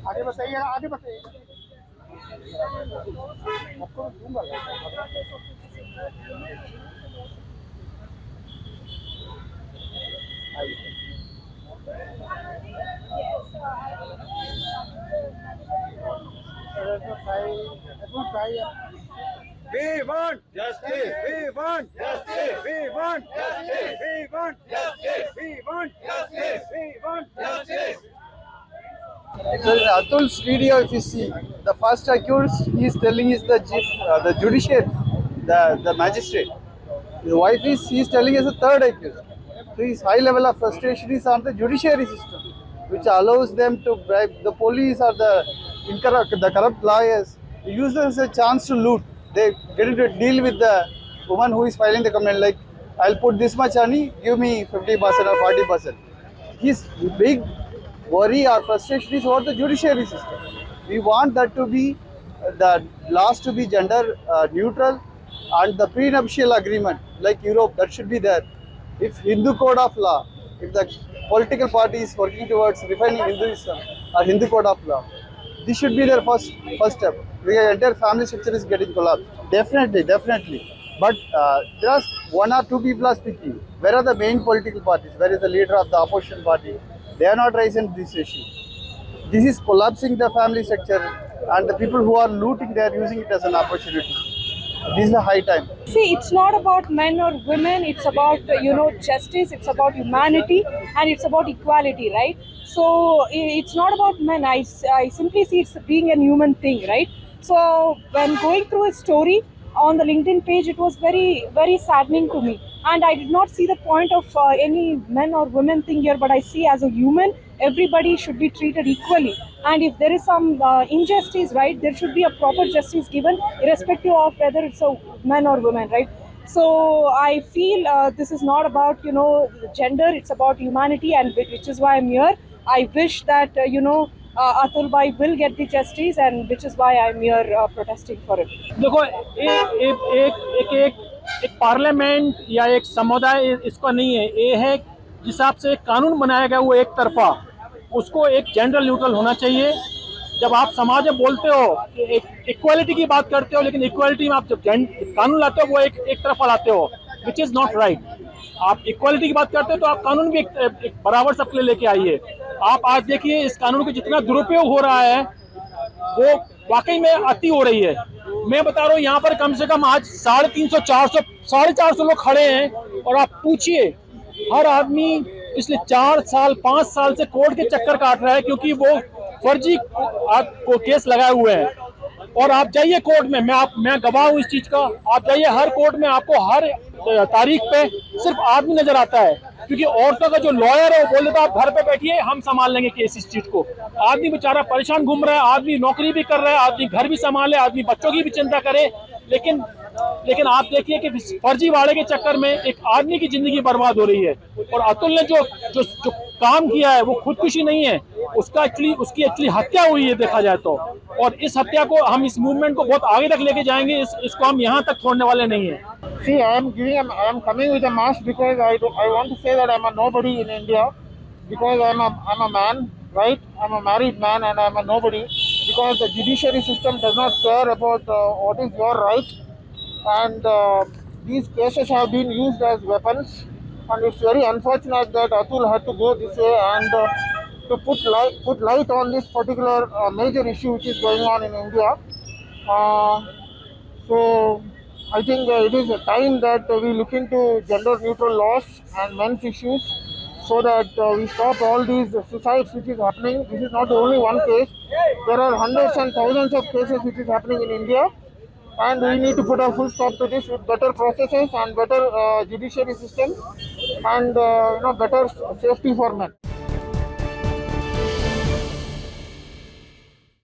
आगे बताइए, आगे बताइए। आपको दूंगा। We want justice. We want justice. We want justice. We want justice. We want justice. We want justice. So in Atul's video, if you see, the first accused he is telling is the judiciary, the magistrate. His wife he is telling is the third accused. So his high level of frustration is on the judiciary system, which allows them to bribe the police or the corrupt lawyers. They use this as a chance to loot. They get into a deal with the woman who is filing the complaint, like, I'll put this much money, give me 50% or 40%. His big worry or frustration is over the judiciary system. We want that to be the laws to be gender neutral, and the prenuptial agreement like Europe, that should be there. If Hindu code of law, if the political party is working towards refining Hinduism or Hindu code of law, this should be their first step. The entire family structure is getting collapsed. Definitely. But there are one or two people are speaking. Where are the main political parties? Where is the leader of the opposition party? They are not raising this issue. This is collapsing the family structure, and the people who are looting, they are using it as an opportunity. This is the high time. See, it's not about men or women. It's about justice. It's about humanity, and it's about equality, right? So it's not about men. I simply see it's being a human thing, right? So when going through his story on the LinkedIn page, it was very, very saddening to me. And I did not see the point of any men or women thing here, but I see as a human, everybody should be treated equally. And if there is some injustice, right, there should be a proper justice given, irrespective of whether it's a man or woman, right? So I feel this is not about gender; it's about humanity, and which is why I'm here. I wish that Atul Bhai will get the justice, and which is why I'm here protesting for it. देखो एक parliament या एक समुदाय इसका नहीं है। ये है जिस हिसाब से एक कानून बनाया गया वो एक तरफा, उसको एक जेंडर न्यूट्रल होना चाहिए। जब आप समाज में बोलते हो एक इक्वालिटी की बात करते हो, लेकिन इक्वालिटी में आप जब कानून लाते हो वो एक तरफा लाते हो, विच इज़ नॉट राइट। आप इक्वालिटी की बात करते हो तो आप कानून भी एक बराबर सबके लिए लेके आइए। आप आज देखिए इस कानून का जितना दुरुपयोग हो रहा है वो वाकई में अति हो रही है। मैं बता रहा हूँ यहाँ पर कम से कम आज 350, 400, 450 लोग खड़े हैं, और आप पूछिए हर आदमी पिछले 4 साल 5 साल से कोर्ट के चक्कर काट रहा है, क्योंकि वो फर्जी को केस लगाए हुए हैं। और आप जाइए कोर्ट में, मैं गवाह हूँ इस चीज का। आप जाइए हर कोर्ट में, आपको हर तारीख पे सिर्फ आदमी नजर आता है, क्योंकि औरतों का जो लॉयर है वो बोल देता है आप घर पे बैठिए, हम संभाल लेंगे केस इस चीज को। आदमी बेचारा परेशान घूम रहा है, आदमी नौकरी भी कर रहा है, आदमी घर भी संभाले, आदमी बच्चों की भी चिंता करे, लेकिन आप देखिए कि फर्जी वाड़े के चक्कर में एक आदमी की जिंदगी बर्बाद हो रही है। और अतुल ने जो काम किया है वो खुदकुशी नहीं है, उसकी एक्चुअली हत्या हुई है देखा जाए तो। और इस हत्या को हम इस मूवमेंट को बहुत आगे तक लेके जाएंगे, इसको हम यहाँ तक छोड़ने वाले नहीं हैं। See, I am coming with a mask because I want to say that I'm a nobody in India, because I'm a man, right? I'm a married man and I'm a nobody, because the judiciary system does not care about what is your right, and these cases have been used as weapons, and it's very unfortunate that Atul had to go this way and to put light on this particular major issue which is going on in India. So I think it is a time that we look into gender neutral laws and men's issues, so that we stop all these suicides which is happening. This is not only one case. There are hundreds and thousands of cases which is happening in India, and we need to put a full stop to this with better processes and better judiciary system, and better safety for men.